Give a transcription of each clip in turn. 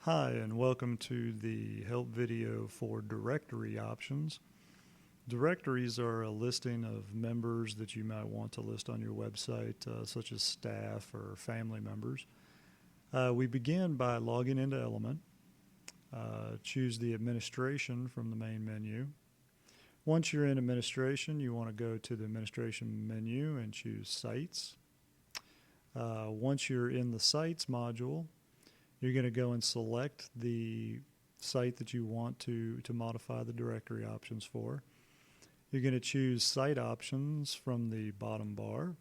Hi, and welcome to the help video for directory options. Directories are a listing of members that you might want to list on your website, such as staff or family members. We begin by logging into Element. Choose the administration from the main menu. Once you're in administration, you want to go to the administration menu and choose Sites. Once you're in the Sites module, you're going to go and select the site that you want to modify the directory options for. You're going to choose Site Options from the bottom bar.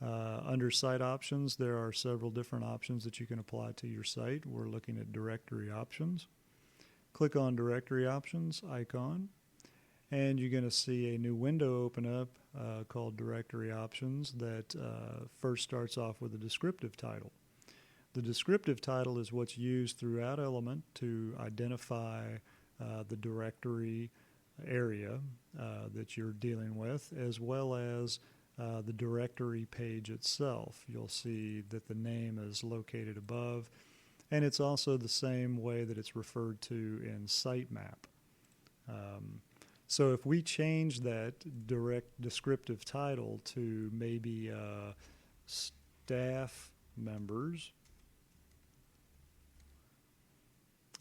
Under Site Options, there are several different options that you can apply to your site. We're looking at Directory Options. Click on Directory Options icon, and you're going to see a new window open up called Directory Options that first starts off with a descriptive title. The descriptive title is what's used throughout Element to identify the directory area that you're dealing with, as well as the directory page itself. You'll see that the name is located above, and it's also the same way that it's referred to in sitemap. So if we change that descriptive title to maybe staff members,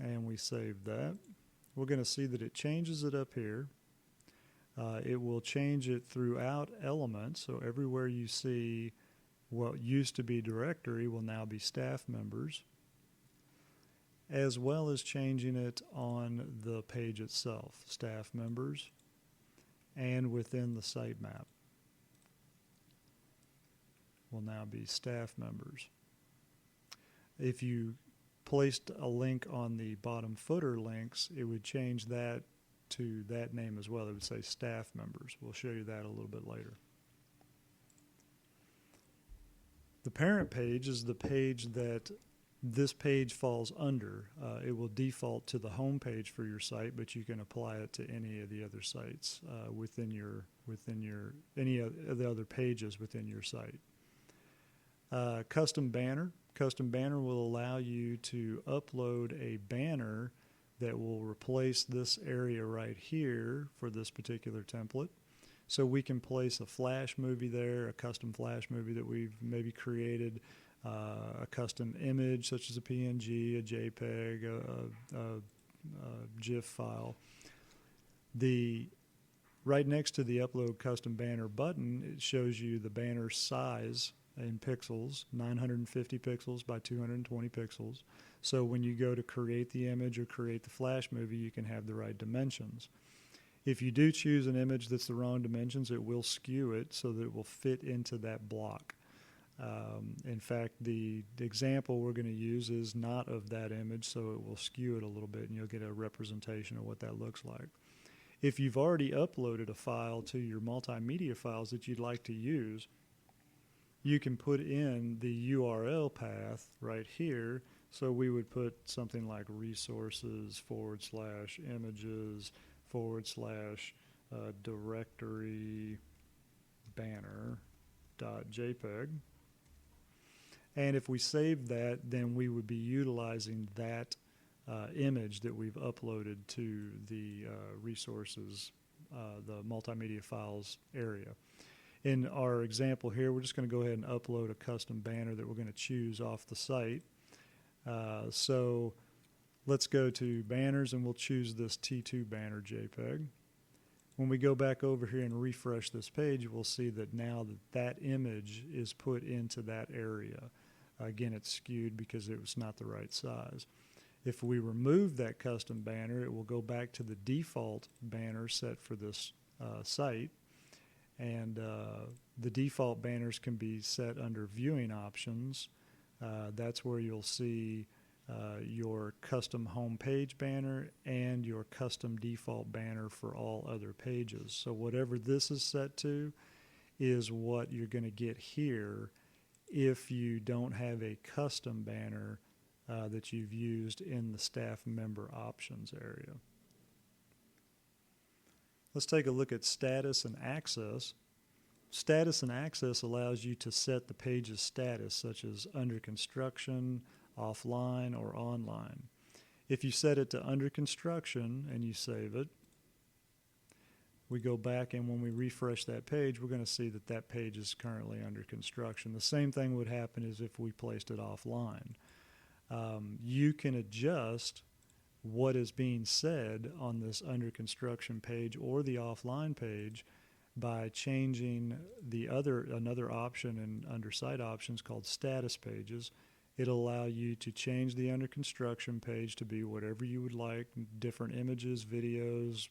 and we save that, we're going to see that it changes it up here. It will change it throughout Element, so everywhere you see what used to be directory will now be staff members, as well as changing it on the page itself, staff members, and within the sitemap will now be staff members. If you placed a link on the bottom footer links, it would change that to that name as well. It would say staff members. We'll show you that a little bit later. The parent page is the page that this page falls under. It will default to the home page for your site, but you can apply it to any of the other sites within any of the other pages within your site. Custom banner. Custom banner will allow you to upload a banner that will replace this area right here for this particular template. So we can place a flash movie there, a custom flash movie that we've maybe created, a custom image such as a PNG, a JPEG, a GIF file. Right next to the Upload Custom Banner button, it shows you the banner size in pixels, 950 pixels by 220 pixels. So when you go to create the image or create the flash movie, you can have the right dimensions. If you do choose an image that's the wrong dimensions, it will skew it so that it will fit into that block. In fact, the example we're going to use is not of that image, so it will skew it a little bit, and you'll get a representation of what that looks like. If you've already uploaded a file to your multimedia files that you'd like to use, you can put in the URL path right here. So we would put something like resources/images/directory banner.jpg. And if we save that, then we would be utilizing that image that we've uploaded to the resources, the multimedia files area. In our example here, we're just going to go ahead and upload a custom banner that we're going to choose off the site. So let's go to banners, and we'll choose this T2 banner JPEG. When we go back over here and refresh this page, we'll see that now that image is put into that area. Again, it's skewed because it was not the right size. If we remove that custom banner, it will go back to the default banner set for this site. And the default banners can be set under viewing options. That's where you'll see your custom home page banner and your custom default banner for all other pages. So whatever this is set to is what you're going to get here if you don't have a custom banner that you've used in the staff member options area. Let's take a look at status and access. Status and access allows you to set the page's status, such as under construction, offline, or online. If you set it to under construction and you save it, we go back, and when we refresh that page, we're going to see that that page is currently under construction. The same thing would happen as if we placed it offline. You can adjust what is being said on this under construction page or the offline page by changing another option under site options called status pages. It'll allow you to change the under construction page to be whatever you would like, different images, videos,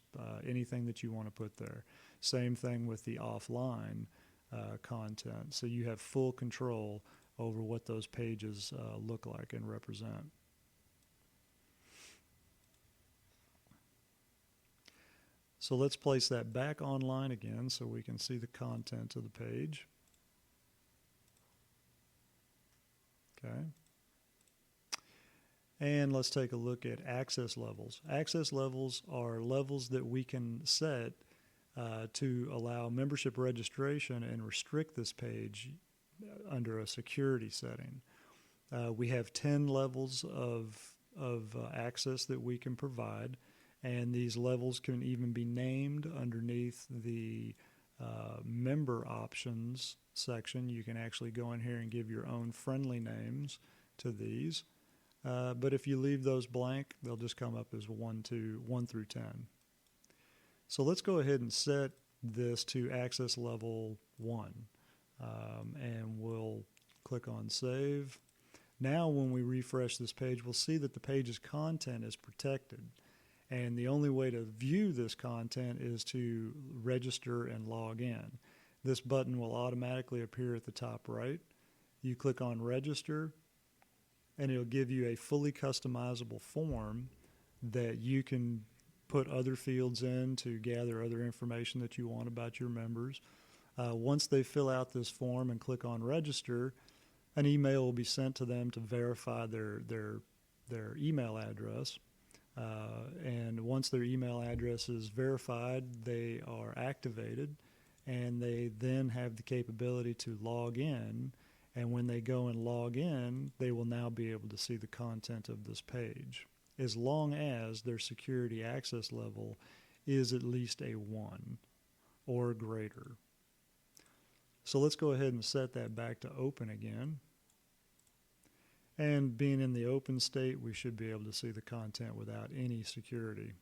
anything that you want to put there. Same thing with the offline content. So you have full control over what those pages look like and represent. So let's place that back online again so we can see the content of the page. Okay. And let's take a look at access levels. Access levels are levels that we can set to allow membership registration and restrict this page under a security setting. We have 10 levels of access that we can provide, and these levels can even be named underneath the member options section. You can actually go in here and give your own friendly names to these. But if you leave those blank, they'll just come up as 1 through 10. So let's go ahead and set this to access level 1. And we'll click on Save. Now when we refresh this page, we'll see that the page's content is protected. And the only way to view this content is to register and log in. This button will automatically appear at the top right. You click on Register, and it'll give you a fully customizable form that you can put other fields in to gather other information that you want about your members. Once they fill out this form and click on Register, an email will be sent to them to verify their email address. And once their email address is verified, they are activated, and they then have the capability to log in. And when they go and log in, they will now be able to see the content of this page, as long as their security access level is at least a 1 or greater. So let's go ahead and set that back to open again. And being in the open state, we should be able to see the content without any security.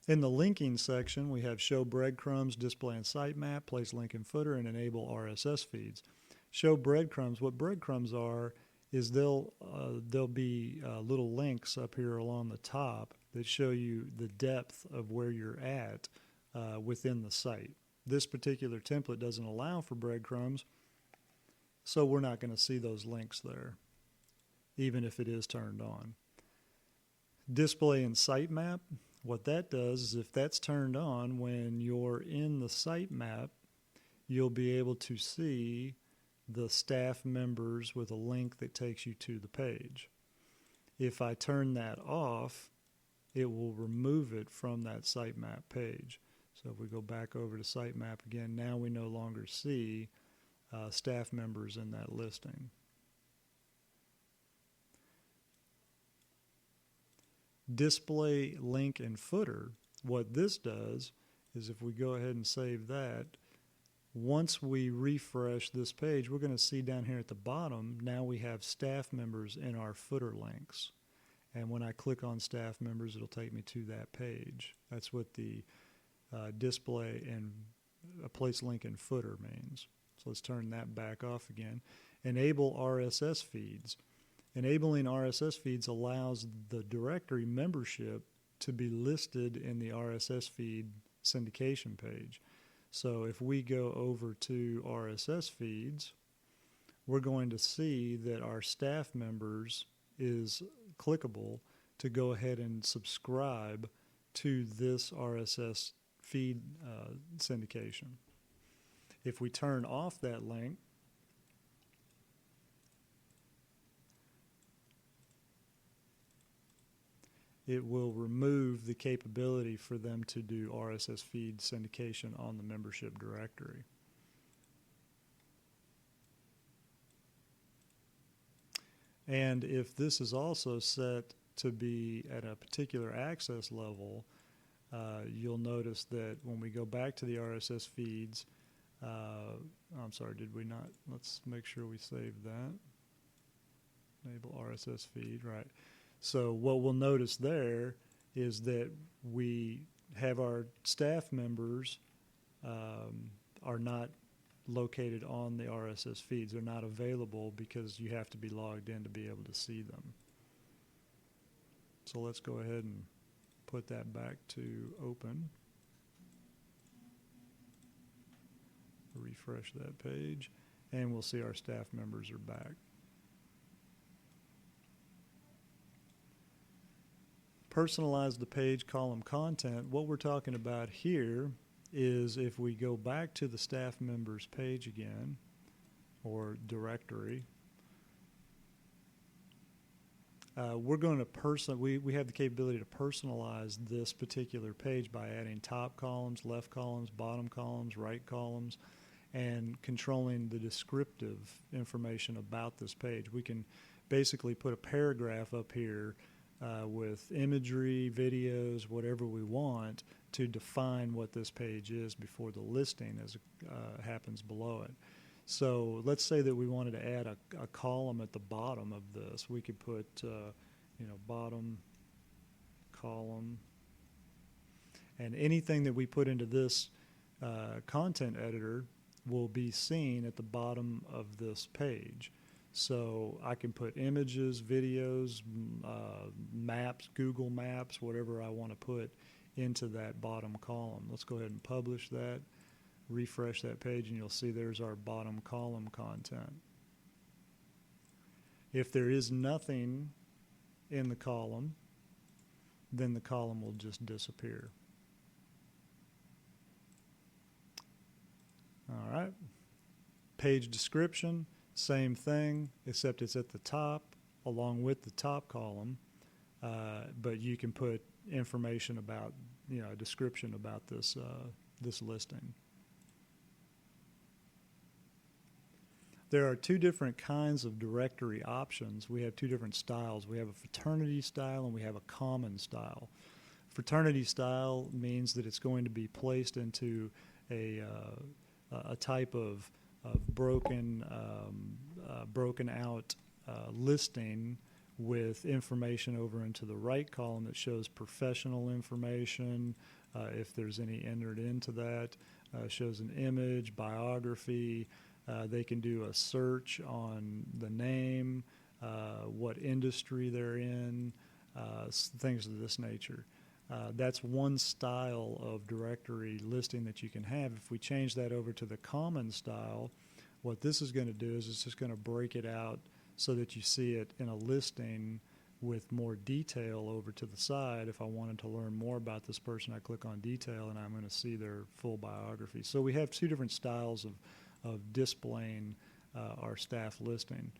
In the linking section, we have Show Breadcrumbs, Display and Sitemap, Place Link in Footer, and Enable RSS Feeds. Show Breadcrumbs. What breadcrumbs are is there'll be little links up here along the top that show you the depth of where you're at within the site. This particular template doesn't allow for breadcrumbs, so we're not going to see those links there, even if it is turned on. Display and Sitemap. What that does is if that's turned on, when you're in the sitemap, you'll be able to see the staff members with a link that takes you to the page. If I turn that off, it will remove it from that sitemap page. So if we go back over to sitemap again, now we no longer see staff members in that listing. Display link and footer. What this does is if we go ahead and save that, once we refresh this page, we're going to see down here at the bottom, now we have staff members in our footer links. And when I click on staff members, it'll take me to that page. That's what the display and place link and footer means. So let's turn that back off again. Enable RSS feeds. Enabling RSS feeds allows the directory membership to be listed in the RSS feed syndication page. So if we go over to RSS feeds, we're going to see that our staff members is clickable to go ahead and subscribe to this RSS feed syndication. If we turn off that link, it will remove the capability for them to do RSS feed syndication on the membership directory. And if this is also set to be at a particular access level, you'll notice that when we go back to the RSS feeds, I'm sorry, did we not? Let's make sure we save that. Enable RSS feed, right. So what we'll notice there is that we have our staff members are not located on the RSS feeds. They're not available because you have to be logged in to be able to see them. So let's go ahead and put that back to open. Refresh that page, and we'll see our staff members are back. Personalize the page column content. What we're talking about here is if we go back to the staff members page again, or directory, we're going to we have the capability to personalize this particular page by adding top columns, left columns, bottom columns, right columns, and controlling the descriptive information about this page. We can basically put a paragraph up here with imagery, videos, whatever we want to define what this page is before the listing happens below it. So let's say that we wanted to add a column at the bottom of this. We could put, bottom column, and anything that we put into this content editor will be seen at the bottom of this page. So I can put images, videos, maps, Google Maps, whatever I want to put into that bottom column. Let's go ahead and publish that. Refresh that page, and you'll see there's our bottom column content. If there is nothing in the column, then the column will just disappear. All right. Page description, same thing, except it's at the top along with the top column, but you can put information about, a description about this listing. There are two different kinds of directory options. We have two different styles. We have a fraternity style and we have a common style. Fraternity style means that it's going to be placed into a type of broken out listing with information over into the right column that shows professional information, if there's any entered into that, shows an image, biography. They can do a search on the name, what industry they're in, things of this nature. That's one style of directory listing that you can have. If we change that over to the common style, what this is going to do is it's just going to break it out so that you see it in a listing with more detail over to the side. If I wanted to learn more about this person, I click on detail and I'm going to see their full biography. So we have two different styles of displaying our staff listing.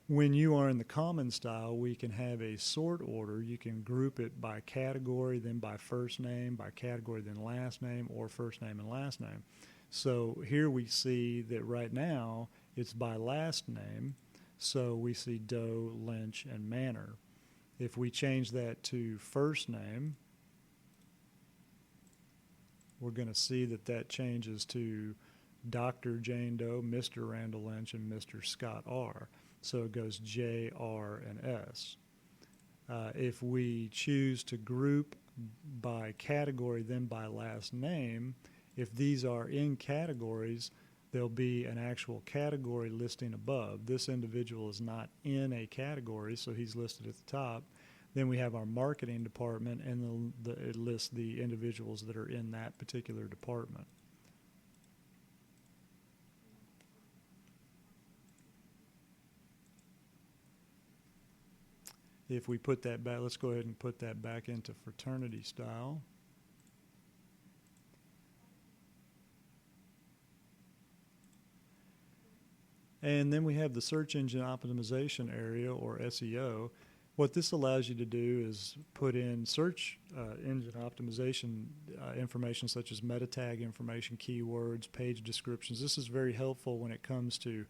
When you are in the common style, we can have a sort order. You can group it by category, then by first name, by category, then last name, or first name and last name. So here we see that right now it's by last name. So we see Doe, Lynch, and Manor. If we change that to first name, we're going to see that changes to Dr. Jane Doe, Mr. Randall Lynch, and Mr. Scott R. So it goes J, R, and S. If we choose to group by category, then by last name, if these are in categories, there'll be an actual category listing above. This individual is not in a category, so he's listed at the top. Then we have our marketing department, and it lists the individuals that are in that particular department. If we put that back, let's go ahead and put that back into fraternity style. And then we have the search engine optimization area, or SEO. What this allows you to do is put in search engine optimization information such as meta tag information, keywords, page descriptions. This is very helpful when it comes to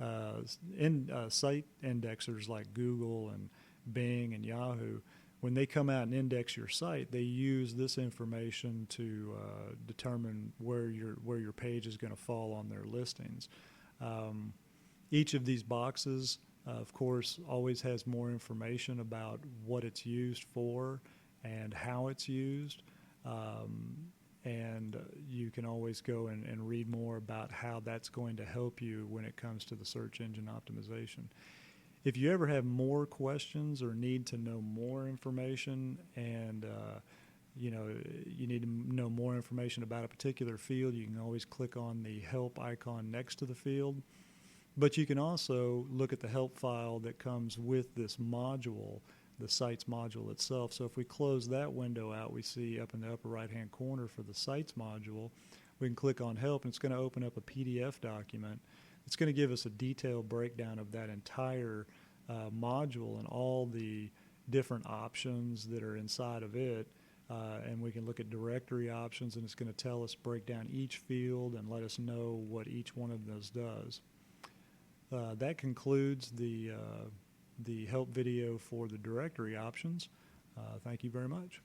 Site indexers like Google and Bing and Yahoo, when they come out and index your site, they use this information to determine where your page is going to fall on their listings. Each of these boxes, of course, always has more information about what it's used for and how it's used. And you can always go and read more about how that's going to help you when it comes to the search engine optimization. If you ever have more questions or need to know more information, and you need to know more information about a particular field, you can always click on the help icon next to the field. But you can also look at the help file that comes with this module, the sites module itself. So if we close that window out, we see up in the upper right hand corner for the sites module, we can click on help, and it's going to open up a PDF document. It's going to give us a detailed breakdown of that entire module and all the different options that are inside of it. And we can look at directory options, and it's going to tell us, break down each field and let us know what each one of those does. That concludes the help video for the directory options. Thank you very much.